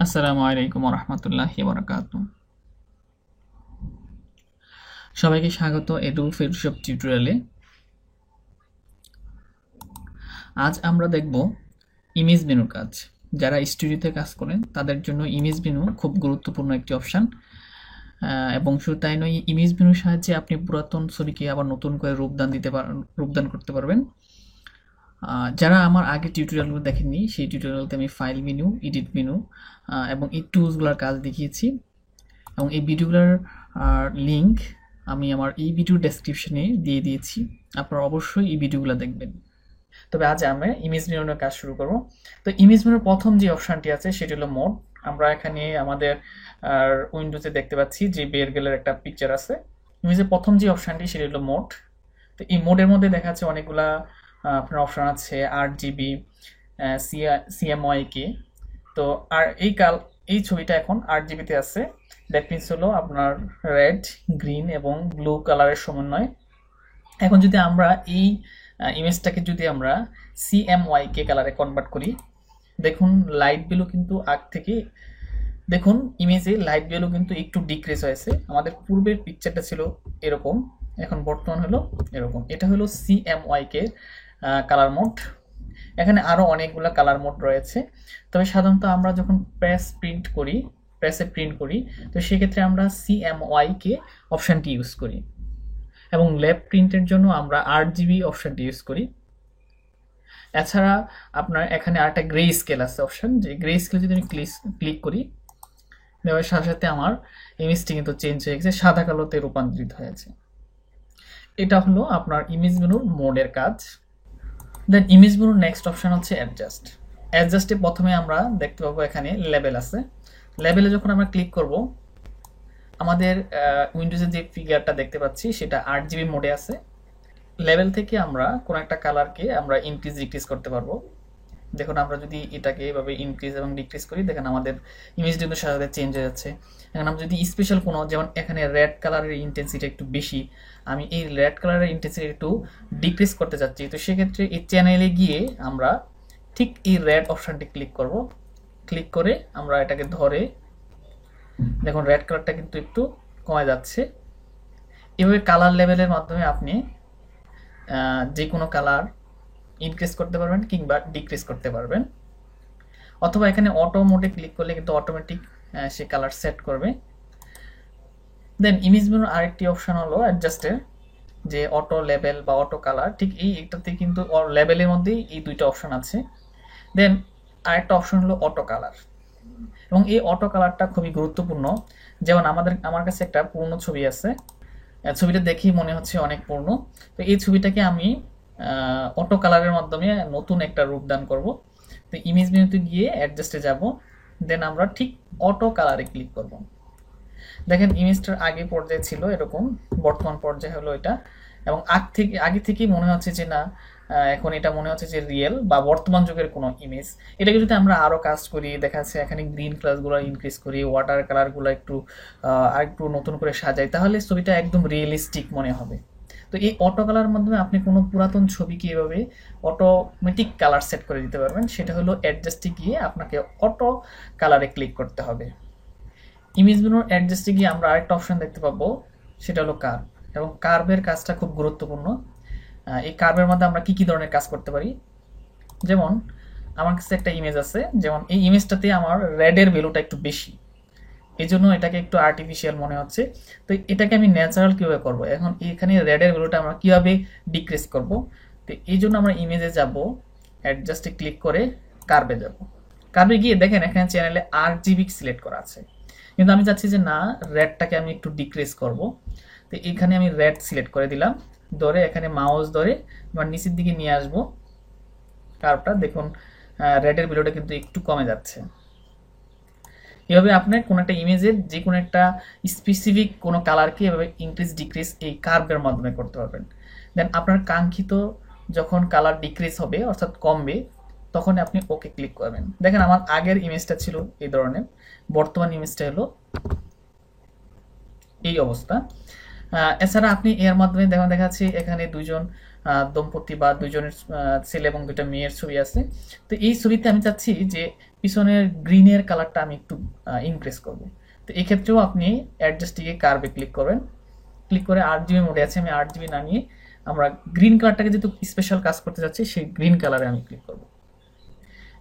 আসসালামু আলাইকুম রহমতুল্লাহি বারাকাতু। সবাইকে স্বাগত এডু ফটোশপ টিউটোরিয়ালে। আজ আমরা দেখব ইমেজ মেনুর কাজ। যারা স্টুডিওতে কাজ করেন তাদের জন্য ইমেজ মেনু খুব গুরুত্বপূর্ণ একটি অপশান। এবং শুধু তাই নয়, ইমেজ মেনুর সাহায্যে আপনি পুরাতন ছবিকে আবার নতুন করে রূপদান করতে পারবেন। যারা আমার আগে টিউটোরিয়ালগুলো দেখেননি, সেই টিউটোরিয়ালতে আমি ফাইল মেনু, এডিট মেনু এবং এই টুলসগুলোর কাজ দেখিয়েছি, এবং এই ভিডিওগুলোর লিঙ্ক আমি আমার এই ভিডিও ডেসক্রিপশনে দিয়ে দিয়েছি। আপনারা অবশ্যই এই ভিডিওগুলো দেখবেন। তবে আজ আমরা ইমেজ মেনুর কাজ শুরু করব। তো ইমেজ মেনুর প্রথম যে অপশানটি আছে সেটি হলো মোড। আমরা এখানে আমাদের উইন্ডোজে দেখতে পাচ্ছি যে বের গেলের একটা পিকচার আছে। ইমেজের প্রথম যে অপশানটি সেটি হলো মোড। তো এই মোডের মধ্যে দেখা যাচ্ছে অনেকগুলা আপনার অপশান আছে, RGB, CMYK। তো আর এই ছবিটা এখন RGB-তে আছে। দ্যাট মিনস হলো আপনার রেড, গ্রিন এবং ব্লু কালারের সমন্বয়। এখন যদি আমরা এই ইমেজটাকে যদি আমরা CMYK কালারে কনভার্ট করি, দেখুন লাইট ভ্যালু কিন্তু আগ থেকে দেখুন ইমেজে লাইট ভ্যালু কিন্তু একটু ডিক্রিজ হয়েছে। আমাদের পূর্বের পিকচারটা ছিল এরকম, এখন বর্তমান হলো এরকম। এটা হলো CMYK কালার মোড। এখানে আরও অনেকগুলো কালার মোড রয়েছে, তবে সাধারণত আমরা যখন প্রেসে প্রিন্ট করি তো সেক্ষেত্রে আমরা CMYK অপশানটি ইউজ করি, এবং ল্যাব প্রিন্টের জন্য আমরা RGB অপশানটি ইউজ করি। এছাড়া আপনার এখানে আরেকটা গ্রে স্কেল আছে অপশান, যে গ্রে স্কেল যদি আমি ক্লিক করি, দেওয়ার সাথে সাথে আমার ইমেজটি কিন্তু চেঞ্জ হয়ে গেছে, সাদা কালোতে রূপান্তরিত হয়েছে। এটা হলো আপনার ইমেজ মেনুর মোডের কাজ। দেন ইমেজ মেনুর নেক্সট অপশান হচ্ছে অ্যাডজাস্টে প্রথমে আমরা দেখতে পাবো এখানে লেবেল আছে। লেবেলে যখন আমরা ক্লিক করব, আমাদের উইন্ডোজে যে ফিগারটা দেখতে পাচ্ছি সেটা RGB মোডে আছে। লেভেল থেকে আমরা কোনো একটা কালারকে আমরা ইনক্রিজ ডিক্রিজ করতে পারবো। দেখুন আমরা যদি এটাকে এভাবে ইনক্রিজ এবং ডিক্রিজ করি, দেখেন আমাদের ইমেজটা কিন্তু সাথে চেঞ্জ হয়ে যাচ্ছে। এখন আমরা যদি স্পেশাল কোনো, যেমন এখানে রেড কালারের ইন্টেন্সিটি একটু বেশি, আমি এই রেড কালারের ইন্টেন্সিটি একটু ডিক্রিজ করতে চাচ্ছি, তো সেক্ষেত্রে এই চ্যানেলে গিয়ে আমরা ঠিক এই রেড অপশানটি ক্লিক করব। ক্লিক করে আমরা এটাকে ধরে দেখুন রেড কালারটা কিন্তু একটু কমে যাচ্ছে। এভাবে কালার লেভেলের মাধ্যমে আপনি যে কোনো কালার ইনক্রিজ করতে পারবেন কিংবা ডিক্রিজ করতে পারবেন, অথবা এখানে অটো মোডে ক্লিক করলে কিন্তু অটোমেটিক সে কালার সেট করবে। দেন ইমেজ মেনুর আরেকটি অপশন হলো অ্যাডজাস্টের, যে অটো লেভেল বা অটো কালার, ঠিক এইটাতে কিন্তু লেভেলের মধ্যেই এই দুইটা অপশন আছে। দেন আরেকটা অপশন হলো অটো কালার, এবং এই অটো কালারটা খুবই গুরুত্বপূর্ণ। যেমন আমার কাছে একটা পুরনো ছবি আছে, ছবিটা দেখেই মনে হচ্ছে অনেক পুরনো, তো এই ছবিটাকে আমি অটো কালারের মাধ্যমে নতুন একটা রূপ দান করব। তো ইমেজ মেনুতে গিয়ে অ্যাডজাস্টে যাব, দেন আমরা ঠিক অটো কালারে ক্লিক করব। দেখেন ইমেজটার আগে পর্যায়ে ছিল এরকম, বর্তমান পর্যায়ে হলো এটা, এবং আগে থেকেই মনে হচ্ছে যে না, এখন এটা মনে হচ্ছে যে রিয়েল বা বর্তমান যুগের কোনো ইমেজ। এটাকে যদি আমরা আরও কাজ করি, দেখা যাচ্ছে এখানে গ্রিন কালারগুলো ইনক্রিজ করি, ওয়াটার কালারগুলো একটু আরেকটু নতুন করে সাজাই, তাহলে ছবিটা একদম রিয়েলিস্টিক মনে হবে। তো এই অটো কালার মাধ্যমে আপনি কোনো পুরাতন ছবিকে এভাবে অটোমেটিক কালার সেট করে দিতে পারবেন। সেটা হলো অ্যাডজাস্টে গিয়ে আপনাকে অটো কালারে ক্লিক করতে হবে। ইমেজ মেনুর অ্যাডজাস্টে গিয়ে আমরা আরেকটা অপশন দেখতে পাবো, সেটা হলো কার্ভ, এবং কার্ভের কাজটা খুব গুরুত্বপূর্ণ। এই কার্ভের মধ্যে আমরা কি কি ধরনের কাজ করতে পারি, যেমন আমার কাছে একটা ইমেজ আছে, যেমন এই ইমেজটাতে আমার রেডের ভ্যালুটা একটু বেশি, এই জন্য এটাকে একটু আর্টিফিশিয়াল মনে হচ্ছে। তো এটাকে আমি ন্যাচারাল কীভাবে করবো, এখন এখানে রেডের ভ্যালুটা আমরা কীভাবে ডিক্রিজ করব, তো এই জন্য আমরা ইমেজে যাব, অ্যাডজাস্টে ক্লিক করে কার্ভে যাব। কার্ভে গিয়ে দেখেন এখানে চ্যানেলে RGB সিলেক্ট করা আছে, কিন্তু আমি চাচ্ছি যে না, রেডটাকে আমি একটু ডিক্রিজ করব। তো এখানে আমি রেড সিলেক্ট করে দিলাম, ধরে এখানে মাউস ধরে আমার নিচের দিকে নিয়ে আসবো কার্ভটা, দেখুন রেডের ভ্যালুটা কিন্তু একটু কমে যাচ্ছে। এভাবে আপনি কোনো একটা ইমেজের যে কোনো একটা স্পেসিফিক কোনো কালারকে এভাবে ইনক্রিজ ডিক্রিজ এই কার্ভের মাধ্যমে করতে পারবেন। দেন আপনার কাঙ্ক্ষিত যখন কালার ডিক্রিজ হবে অর্থাৎ কমবে, তখন আপনি ওকে ক্লিক করবেন। দেখেন আমার আগের ইমেজটা ছিল এই ধরনের, বর্তমান ইমেজটা হলো এই অবস্থা। এছাড়া আপনি এর মাধ্যমে দেখা যাচ্ছে এখানে দুজন দম্পতি বা দুইজনের ছেলে এবং দুইটা মেয়ের ছবি আছে। তো এই ছবিতে আমি চাচ্ছি যে পিছনের গ্রিনের কালারটা আমি একটু ইনক্রিজ করব। তো এই ক্ষেত্রেও আপনি অ্যাডজাস্টিংয়ে কার্ভে ক্লিক করবেন, ক্লিক করে 8GB মোডে আছে, আমি 8GB না নিয়ে আমরা গ্রিন কালারটাকে যেহেতু স্পেশাল কাজ করতে যাচ্ছি সেই গ্রিন কালারে আমি ক্লিক করব।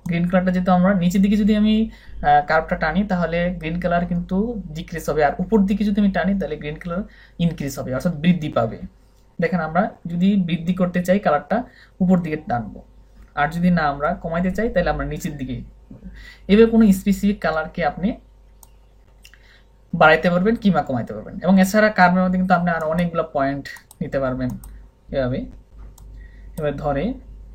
গ্রিন কালারটা যেহেতু আমরা নিচের দিকে যদি আমি কার্ভটা টানি তাহলে গ্রিন কালার কিন্তু ডিক্রিজ হবে, আর উপর দিকে যদি আমি টানি তাহলে গ্রিন কালার ইনক্রিজ হবে, অর্থাৎ বৃদ্ধি পাবে। দেখেন আমরা যদি বৃদ্ধি করতে চাই কালারটা উপর দিকে টানবো, আর যদি না আমরা কমাইতে চাই তাহলে আমরা নিচের দিকে। এভাবে কোনো স্পেসিফিক কালারকে আপনি বাড়াইতে পারবেন কিংবা কমাইতে পারবেন। এবং এছাড়া কার্ভের মধ্যে কিন্তু আপনি আরো অনেকগুলো পয়েন্ট নিতে পারবেন, এভাবে এবার ধরে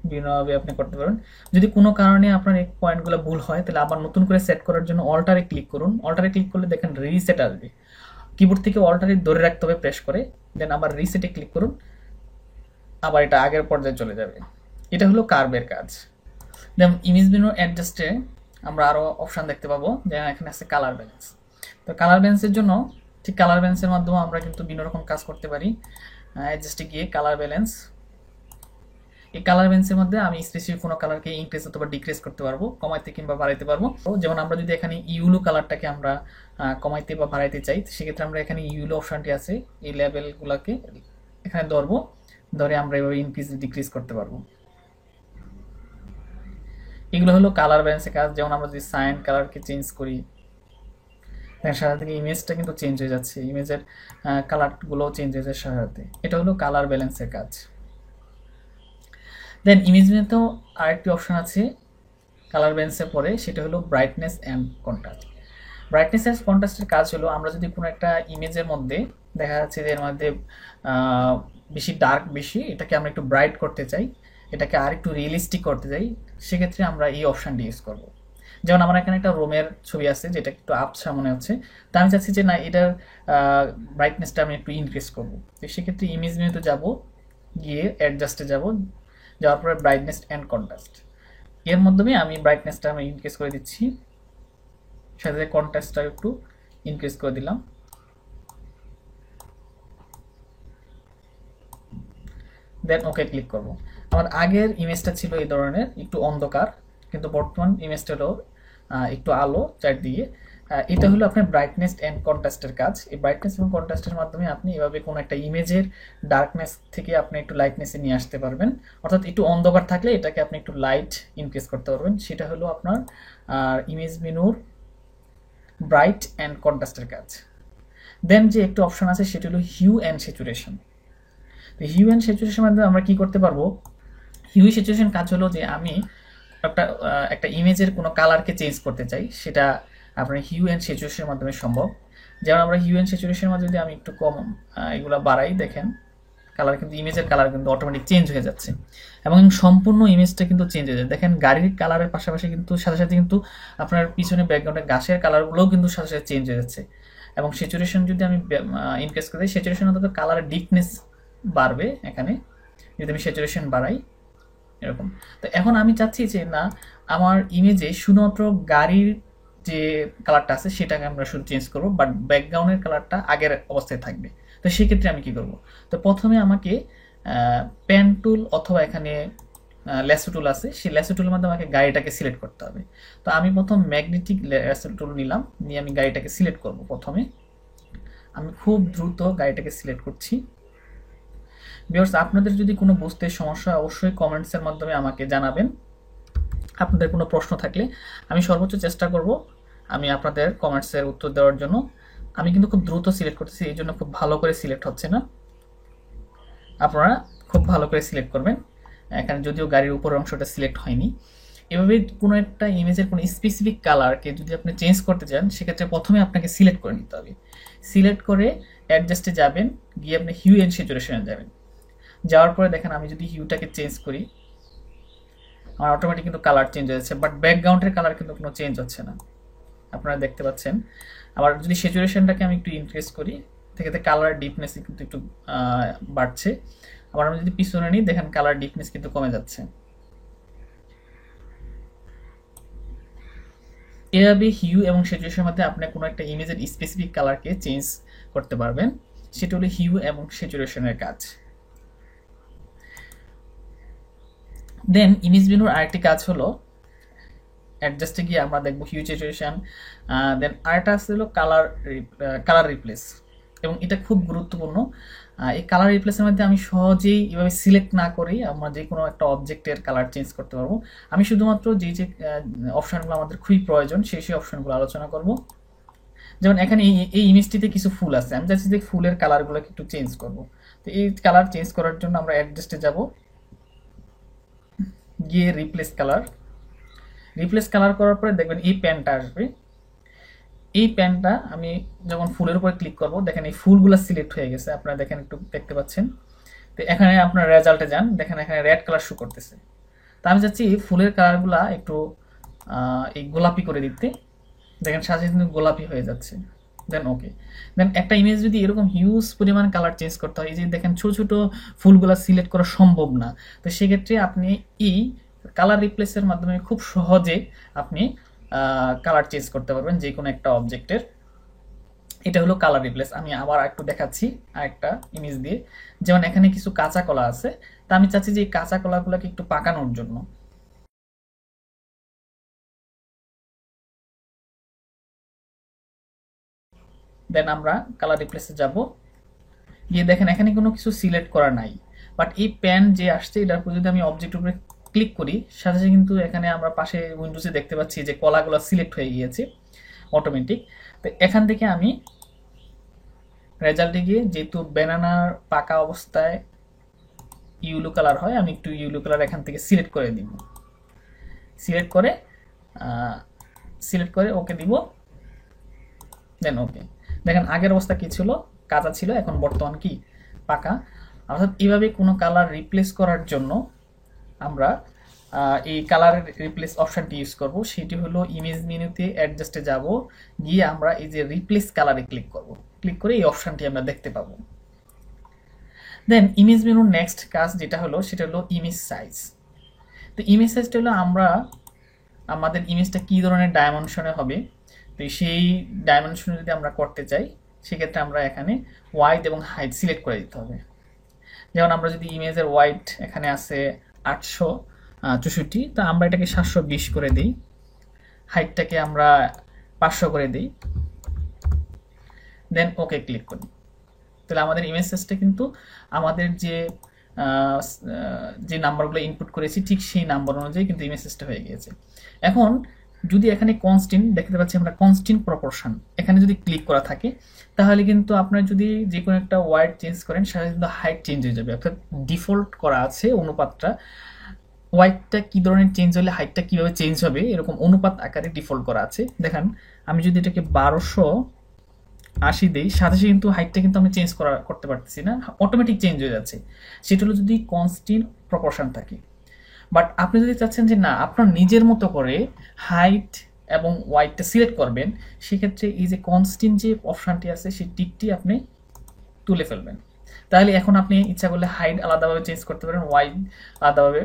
বিভিন্নভাবে আপনি করতে পারবেন। যদি কোনো কারণে আপনার এই পয়েন্টগুলো ভুল হয় তাহলে আবার নতুন করে সেট করার জন্য অল্টারে ক্লিক করুন। অল্টারে ক্লিক করলে দেখেন রিসেট আসবে, কিবোর্ড থেকে অল্টারে ধরে রাখতে হবে প্রেস করে, দেন আবার রিসেটে ক্লিক করুন, আবার এটা আগের পর্যায়ে চলে যাবে। এটা হলো কার্ভের কাজ। দেন ইমেজ মেনু অ্যাডজাস্টে আমরা আরও অপশান দেখতে পাবো, যেমন এখানে আছে কালার ব্যালেন্স। তো কালার ব্যালেন্সের জন্য ঠিক কালার ব্যালেন্সের মাধ্যমে আমরা কিন্তু বিভিন্ন রকম কাজ করতে পারি। অ্যাডজাস্টে গিয়ে কালার ব্যালেন্স, এই কালার ব্যালেন্সের মধ্যে আমি স্পেসিফিক কোনো কালারকে ইনক্রিজ অথবা ডিক্রিজ করতে পারবো, কমাইতে কিংবা বাড়াইতে পারবো। যেমন আমরা যদি এখানে ইউলো কালারটাকে আমরা কমাইতে বা বাড়াইতে চাই, সেক্ষেত্রে আমরা এখানে ইউলো অপশানটি আছে, এই লেভেলগুলোকে এখানে ধরবো, ধরে আমরা এভাবে ইনক্রিজ ডিক্রিজ করতে পারবো। এগুলো হলো কালার ব্যালেন্সের কাজ। যেমন আমরা যদি সাইন কালারকে চেঞ্জ করি, সাথে থেকে ইমেজটা কিন্তু চেঞ্জ হয়ে যাচ্ছে, ইমেজের কালারগুলোও চেঞ্জ হয়ে যাচ্ছে সাথে। এটা হলো কালার ব্যালেন্সের কাজ। দেন ইমেজ মেনুতেও আরেকটি অপশন আছে কালার ব্যালেন্সের পরে, সেটা হলো brightness and contrast. Brightness and কন্ট্রাস্টের কাজ হলো আমরা যদি কোনো একটা ইমেজের মধ্যে দেখা যাচ্ছে যে এর মধ্যে বেশি ডার্ক বেশি, এটাকে আমরা একটু ব্রাইট করতে চাই, এটাকে আর একটু রিয়েলিস্টিক করতে চাই, সেক্ষেত্রে আমরা এই অপশানটি ইউজ করব। যেমন আমার এখানে একটা রুমের ছবি আছে যেটা একটু আবছা মনে হচ্ছে, তা আমি চাচ্ছি যে না এটার ব্রাইটনেসটা আমি একটু ইনক্রিজ করবো। তো সেক্ষেত্রে ইমেজ মেনুতে যাব, গিয়ে অ্যাডজাস্টে যাব, যাওয়ার পরে ব্রাইটনেস অ্যান্ড কন্ট্রাস্ট, এর মাধ্যমে আমি ব্রাইটনেসটা আমি ইনক্রিজ করে দিচ্ছি, সাথে কন্ট্রাস্টটা একটু ইনক্রিজ করে দিলাম। দেন ওকে ক্লিক করব। আমার আগের ইমেজটা ছিল এই ধরনের একটু অন্ধকার, কিন্তু বর্তমান ইমেজটা হলো একটু আলো চারদিকে। এটা হলো আপনার ব্রাইটনেস অ্যান্ড কন্ট্রাস্টের কাজ। এই ব্রাইটনেস এবং কন্ট্রাস্টের মাধ্যমে আপনি এভাবে কোনো একটা ইমেজের ডার্কনেস থেকে আপনি একটু লাইটনেসে নিয়ে আসতে পারবেন, অর্থাৎ একটু অন্ধকার থাকলে এটাকে আপনি একটু লাইট ইনক্রিজ করতে পারবেন। সেটা হলো আপনার ইমেজ মেনুর ব্রাইট অ্যান্ড কন্ট্রাস্টের কাজ। দেন যে একটু অপশন আছে সেটা হলো হিউ অ্যান্ড স্যাচুরেশন। তো হিউ অ্যান্ড স্যাচুরেশনের মাধ্যমে আমরা কি করতে পারবো, হিউ স্যাচুরেশন কাজ হলো যে আমি একটা ইমেজের কোনো কালারকে চেঞ্জ করতে চাই, সেটা আপনার হিউ অ্যান্ড স্যাচুরেশনের মাধ্যমে সম্ভব। যেমন আমরা হিউ অ্যান্ড স্যাচুরেশনের মাধ্যমে যদি আমি একটু কম এগুলো বাড়াই, দেখেন কালার কিন্তু ইমেজের কালার কিন্তু অটোমেটিক চেঞ্জ হয়ে যাচ্ছে এবং সম্পূর্ণ ইমেজটা কিন্তু চেঞ্জ হয়ে যায়। দেখেন গাড়ির কালারের পাশাপাশি কিন্তু সাথে সাথে কিন্তু আপনার পিছনে ব্যাকগ্রাউন্ডের গাছের কালারগুলোও কিন্তু সাথে সাথে চেঞ্জ হয়ে যাচ্ছে। এবং স্যাচুরেশন যদি আমি ইনক্রিজ করে দিই, স্যাচুরেশন অন্তত কালারের ডিপনেস বাড়বে। এখানে যদি আমি স্যাচুরেশন বাড়াই এরকম, তো এখন আমি চাচ্ছি যে না আমার ইমেজে শুধুমাত্র গাড়ির যে কালারটা আছে সেটাকে আমরা শুধু চেঞ্জ করবো, বাট ব্যাকগ্রাউন্ডের কালারটা আগের অবস্থায় থাকবে। তো সেক্ষেত্রে আমি কি করব, তো প্রথমে আমাকে পেন টুল অথবা এখানে ল্যাসো টুল আছে, সেই ল্যাসো টুলের মাধ্যমে আমাকে গাড়িটাকে সিলেক্ট করতে হবে। তো আমি প্রথম ম্যাগনেটিক ল্যাসো টুল নিলাম, নিয়ে আমি গাড়িটাকে সিলেক্ট করব। প্রথমে আমি খুব দ্রুত গাড়িটাকে সিলেক্ট করছি। ভিউয়ার্স, আপনাদের যদি কোনো বুঝতে সমস্যা অবশ্যই কমেন্টসের মাধ্যমে আমাকে জানাবেন। আপনাদের কোনো প্রশ্ন থাকলে আমি সর্বোচ্চ চেষ্টা করব আমি আপনাদের কমেন্টসের উত্তর দেওয়ার জন্য। আমি কিন্তু খুব দ্রুত সিলেক্ট করতেছি, এই জন্য খুব ভালো করে সিলেক্ট হচ্ছে না। আপনারা খুব ভালো করে সিলেক্ট করবেন। এখানে যদিও গাড়ির উপরের অংশটা সিলেক্ট হয়নি। এভাবে কোনো একটা ইমেজের কোনো স্পেসিফিক কালারকে যদি আপনি চেঞ্জ করতে চান, সেক্ষেত্রে প্রথমে আপনাকে সিলেক্ট করে নিতে হবে। সিলেক্ট করে অ্যাডজাস্টে যাবেন, গিয়ে আপনি হিউ অ্যান্ড স্যাচুরেশনে যাবেন। যাওয়ার পরে দেখেন আমি যদি হিউটাকে চেঞ্জ করি, আমার অটোমেটিক কিন্তু কালার চেঞ্জ হয়ে যাচ্ছে, বাট ব্যাকগ্রাউন্ডের কালার কিন্তু কোনো চেঞ্জ হচ্ছে না, আপনারা দেখতে পাচ্ছেন। আবার যদি স্যাচুরেশনটাকে আমি একটু ইনক্রিজ করি, সেক্ষেত্রে কালার ডিপনেস কিন্তু একটু বাড়ছে। আবার আমি যদি পিছনে নিই, দেখেন কালার ডিপনেস কিন্তু কমে যাচ্ছে। এভাবে হিউ এবং স্যাচুরেশনের মধ্যে আপনি কোনো একটা ইমেজের স্পেসিফিক কালারকে চেঞ্জ করতে পারবেন, সেটা হলো হিউ এবং স্যাচুরেশনের কাজ। দেন ইমেজ মেনুর আরেকটি কাজ হলো অ্যাডজাস্টে গিয়ে আমরা দেখবো হিউ স্যাচুরেশন, দেন আরেকটা আছে হলো কালার রিপ্লেস, এবং এটা খুব গুরুত্বপূর্ণ। এই কালার রিপ্লেসের মধ্যে আমি সহজেই এভাবে সিলেক্ট না করেই আমরা যে কোনো একটা অবজেক্টের কালার চেঞ্জ করতে পারবো। আমি শুধুমাত্র যে যে অপশানগুলো আমাদের খুবই প্রয়োজন সেই অপশানগুলো আলোচনা করব। যেমন এখানে এই ইমেজটিতে কিছু ফুল আছে, আমি চাচ্ছি যে ফুলের কালারগুলোকে একটু চেঞ্জ করব। তো এই কালার চেঞ্জ করার জন্য আমরা অ্যাডজাস্টে যাব, গিয়ে রিপ্লেস কালার করার পরে দেখবেন এই প্যানটা আসবে। এই প্যানটা আমি যখন ফুলের উপরে ক্লিক করব, দেখেন এই ফুলগুলো সিলেক্ট হয়ে গেছে, আপনারা দেখেন একটু দেখতে পাচ্ছেন। তো এখানে আপনার রেজাল্টে যান, দেখেন এখানে রেড কালার শো করতেছে। তো আমি চাচ্ছি ফুলের কালারগুলা একটু এই গোলাপি করে দিতে, দেখেন সাথে কিন্তু গোলাপি হয়ে যাচ্ছে। দেন ওকে। দেন একটা ইমেজ যদি এরকম হিউজ পরিমাণ কালার চেঞ্জ করতে হয়, এই যে দেখেন ছোট ছোট ফুলগুলা সিলেক্ট করা সম্ভব না, তো সেক্ষেত্রে আপনি এই কালার রিপ্লেসের মাধ্যমে খুব সহজে আপনি কালার চেঞ্জ করতে পারবেন যে কোনো একটা অবজেক্টের। এটা হলো কালার রিপ্লেস। আমি আবার একটু দেখাচ্ছি আরেকটা ইমেজ দিয়ে। যেমন এখানে কিছু কাঁচা কলা আছে, তা আমি চাচ্ছি যে এই কাঁচা কলাগুলোকে একটু পাকানোর জন্য। দেন আমরা কালার রিপ্লেসে যাব, গিয়ে দেখেন এখানে কোনো কিছু সিলেক্ট করা নাই, বাট এই প্যান যে আসছে এটার উপর যদি আমি অবজেক্টের উপরে ক্লিক করি, সাথে সাথে কিন্তু এখানে আমরা পাশে উইন্ডোজে দেখতে পাচ্ছি যে কলাগুলো সিলেক্ট হয়ে গিয়েছে অটোমেটিক। তো এখান থেকে আমি রেজাল্টে গিয়ে, যেহেতু ব্যানানার পাকা অবস্থায় ইয়েলো কালার হয়, আমি একটু ইয়েলো কালার এখান থেকে সিলেক্ট করে দিব। সিলেক্ট করে ওকে দিব, দেন ওকে। দেখেন আগের অবস্থা কি ছিল, কাঁচা ছিল, এখন বর্তমান কি পাকা। অর্থাৎ এইভাবে কোনো কালার রিপ্লেস করার জন্য আমরা এই কালার রিপ্লেস অপশনটি ইউজ করব। সেটি হলো ইমেজ মেনুতে অ্যাডজাস্টে যাব, গিয়ে আমরা এই যে রিপ্লেস কালারে ক্লিক করব। ক্লিক করে এই অপশনটি আমরা দেখতে পাবো। দেন ইমেজ মেনুর নেক্সট কাজ যেটা হলো সেটা হলো ইমেজ সাইজ। তো ইমেজ সাইজটা হলো আমরা আমাদের ইমেজটা কী ধরনের ডাইমেনশনে হবে, তো সেই ডাইমেনশনে যদি আমরা করতে চাই, সেক্ষেত্রে আমরা এখানে ওয়াইড এবং হাইট সিলেক্ট করে দিতে হবে। যেমন আমরা যদি ইমেজের ওয়াইড এখানে আছে 864, তো আমরা এটাকে 720 করে দিই, হাইটটাকে আমরা 500 করে দিই, দেন ওকে ক্লিক করি। তাহলে আমাদের ইমেজ সাইজটা কিন্তু আমাদের যে নাম্বারগুলো ইনপুট করেছি ঠিক সেই নাম্বার অনুযায়ী কিন্তু ইমেজ সাইজটা হয়ে গিয়েছে। এখন যদি এখানে কনস্ট্যান্ট দেখতে পাচ্ছি আমরা, কনস্ট্যান্ট প্রপোর্শন এখানে যদি ক্লিক করা থাকে, তাহলে কিন্তু আপনার যদি যে কোনো একটা ওয়ার্ড চেঞ্জ করেন সেটা কিন্তু হাইট চেঞ্জ হয়ে যাবে। অর্থাৎ ডিফল্ট করা আছে অনুপাতটা, ওয়াইডটা কী ধরনের চেঞ্জ হলে হাইটটা কীভাবে চেঞ্জ হবে এরকম অনুপাত আকারে ডিফল্ট করা আছে। দেখেন আমি যদি এটাকে 1280 দিই, সাথে সাথে কিন্তু হাইটটা কিন্তু আমি চেঞ্জ করতে পারতেছি না, অটোমেটিক চেঞ্জ হয়ে যাচ্ছে। সেটা হলো যদি কনস্ট্যান্ট প্রপোর্শন থাকে। বাট আপনি যদি চাচ্ছেন যে না আপনার নিজের মতো করে হাইট এবং ওয়াইডটা সিলেক্ট করবেন, সেক্ষেত্রে এই যে কনস্ট্যান্ট যে অপশানটি আছে সেই টিকটি আপনি তুলে ফেলবেন। তাহলে এখন আপনি ইচ্ছা করলে হাইট আলাদাভাবে চেঞ্জ করতে পারেন, ওয়াইড আলাদাভাবে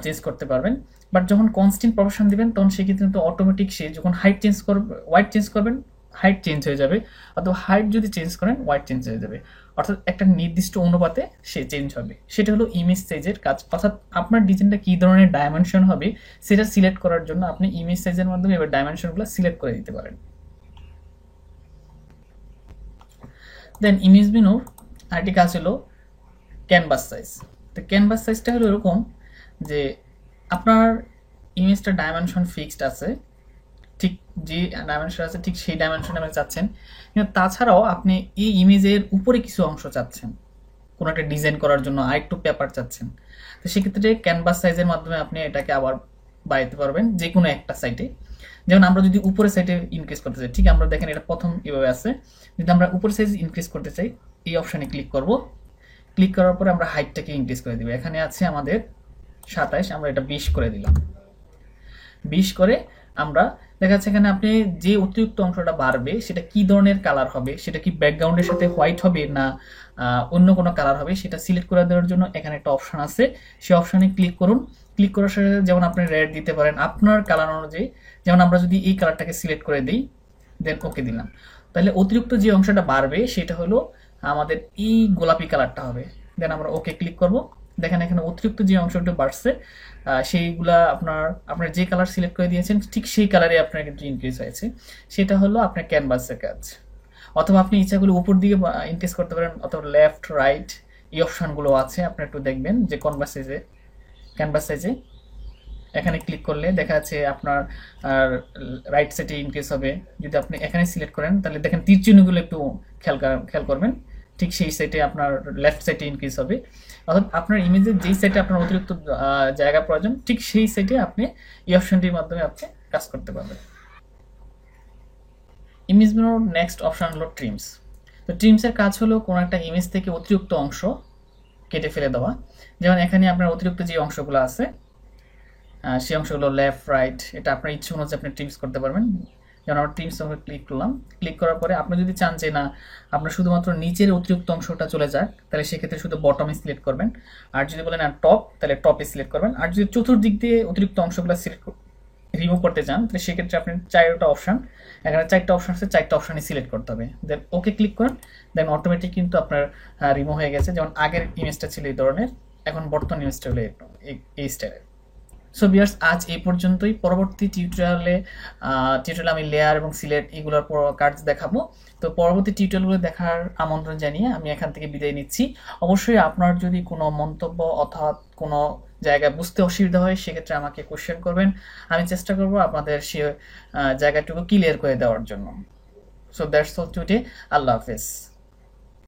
চেঞ্জ করতে পারবেন। বাট যখন কনস্ট্যান্ট প্রপোর্শন দিবেন তখন সেক্ষেত্রে কিন্তু অটোমেটিক সে যখন হাইট চেঞ্জ করবে, ওয়াইড চেঞ্জ করবেন হাইট চেঞ্জ হয়ে যাবে, অথবা হাইট যদি চেঞ্জ করেন ওয়াইড চেঞ্জ হয়ে যাবে। অর্থাৎ একটা নির্দিষ্ট অনুপাতে সে চেঞ্জ হবে। সেটা হলো ইমেজ সাইজের কাজ। অর্থাৎ আপনার ডিজাইনটা কী ধরনের ডাইমেনশন হবে সেটা সিলেক্ট করার জন্য আপনি ইমেজ সাইজের মাধ্যমে এবার ডাইমেনশনগুলো সিলেক্ট করে দিতে পারেন। দেন ইমেজ মেনুর আরেকটি কাজ হলো ক্যানভাস সাইজ। তো ক্যানভাস সাইজটা হলো এরকম যে আপনার ইমেজটা ডাইমেনশন ফিক্সড আছে, ঠিক যে ডাইমেনশন আছে ঠিক সেই ডাইমেনশনে আপনি চাচ্ছেন, কিন্তু তাছাড়াও আপনি এই ইমেজের উপরে কিছু অংশ চাচ্ছেন, কোনো একটা ডিজাইন করার জন্য আরেকটু পেপার চাচ্ছেন, তো সেক্ষেত্রে ক্যানভাস সাইজের মাধ্যমে আপনি এটাকে আবার বাড়াতে পারবেন যে কোনো একটা সাইটে। যেমন আমরা যদি উপরে সাইটে ইনক্রিজ করতে চাই, ঠিক আমরা দেখেন এটা প্রথম এভাবে আছে, যদি আমরা উপরে সাইজ ইনক্রিজ করতে চাই এই অপশানে ক্লিক করব। ক্লিক করার পরে আমরা হাইটটাকে ইনক্রিজ করে দিব। এখানে আছে আমাদের 27, আমরা এটা 20 করে দিলাম। 20 করে আমরা দেখা যাচ্ছে এখানে আপনি যে অতিরিক্ত অংশটা বাড়বে সেটা কি ধরনের কালার হবে, সেটা কি ব্যাকগ্রাউন্ডের সাথে হোয়াইট হবে না অন্য কোনো কালার হবে, সেটা সিলেক্ট করে দেওয়ার জন্য এখানে একটা অপশান আছে, সেই অপশানে ক্লিক করুন। ক্লিক করার সাথে যেমন আপনি রেড দিতে পারেন আপনার কালার অনুযায়ী। যেমন আমরা যদি এই কালারটাকে সিলেক্ট করে দিই, দেন ওকে দিলাম, তাহলে অতিরিক্ত যে অংশটা বাড়বে সেটা হলো আমাদের এই গোলাপি কালারটা হবে। দেন আমরা ওকে ক্লিক করব। দেখেন এখানে অতিরিক্ত যে অংশটা বাড়ছে সেইগুলা আপনার যে কালার সিলেক্ট করে দিয়েছেন ঠিক সেই কালারে আপনার কিন্তু ইনক্রিজ হয়েছে। সেটা হলো আপনার ক্যানভাসের কাজ। অথবা আপনি ইচ্ছাগুলো উপর দিকে ইনক্রিজ করতে পারেন, অথবা লেফট রাইট এই অপশনগুলো আছে। আপনি একটু দেখবেন যে ক্যানভাস সাইজে এখানে ক্লিক করলে দেখা যাচ্ছে আপনার রাইট সাইডে ইনক্রিজ হবে। যদি আপনি এখানে সিলেক্ট করেন তাহলে দেখেন তীর চিহ্নগুলো একটু খেয়াল করবেন, ঠিক সেই সাইডে আপনার লেফট সাইডে ইনক্রিজ হবে। অর্থাৎ আপনার ইমেজের যেই সাইডে আপনার অতিরিক্ত জায়গা প্রয়োজন ঠিক সেই সাইডে আপনি এই অপশনটির মাধ্যমে আপনি কাজ করতে পারবেন। ইমেজ মেনুর নেক্সট অপশন হলো ট্রিমস। তো ট্রিমসের কাজ হলো কোনো একটা ইমেজ থেকে অতিরিক্ত অংশ কেটে ফেলে দেওয়া। যেমন এখানে আপনার অতিরিক্ত যে অংশগুলো আছে সেই অংশগুলো লেফট রাইট এটা আপনার ইচ্ছে অনুযায়ী আপনি ট্রিমস করতে পারবেন। যেমন আমরা ট্রিমস আমরা ক্লিক করলাম, ক্লিক করার পরে আপনি যদি চান যে না আপনার শুধুমাত্র নিচের অতিরিক্ত অংশটা চলে যাক তাহলে সেক্ষেত্রে শুধু বটমে সিলেক্ট করবেন। আর যদি বলেন আর টপ তাহলে টপে সিলেক্ট করবেন। আর যদি চতুর্দিক দিয়ে অতিরিক্ত অংশগুলো রিমুভ করতে চান তাহলে সেক্ষেত্রে আপনি চারটা অপশন, এখানে চারটা অপশন আছে, চারটা অপশনই সিলেক্ট করতে হবে। দেন ওকে ক্লিক করেন, দেন অটোমেটিক কিন্তু আপনার রিমুভ হয়ে গেছে। যেমন আগের ইমেজটা ছিল এই ধরনের, এখন বর্তমান ইমেজটা হলো এই স্টাইলের। সো ভিউয়ার্স আজ এই পর্যন্তই। পরবর্তী টিউটোরিয়ালে আমি লেয়ার এবং সিলেক্ট এগুলোর কাজ দেখাবো। তো পরবর্তী টিউটোরিয়ালগুলো দেখার আমন্ত্রণ জানিয়ে আমি এখান থেকে বিদায় নিচ্ছি। অবশ্যই আপনার যদি কোনো মন্তব্য অর্থাৎ কোনো জায়গায় বুঝতে অসুবিধা হয় সেক্ষেত্রে আমাকে কোশ্চেন করবেন, আমি চেষ্টা করব আপনাদের সে জায়গাটুকু ক্লিয়ার করে দেওয়ার জন্য। So that's all today. আল্লাহ হাফেজ।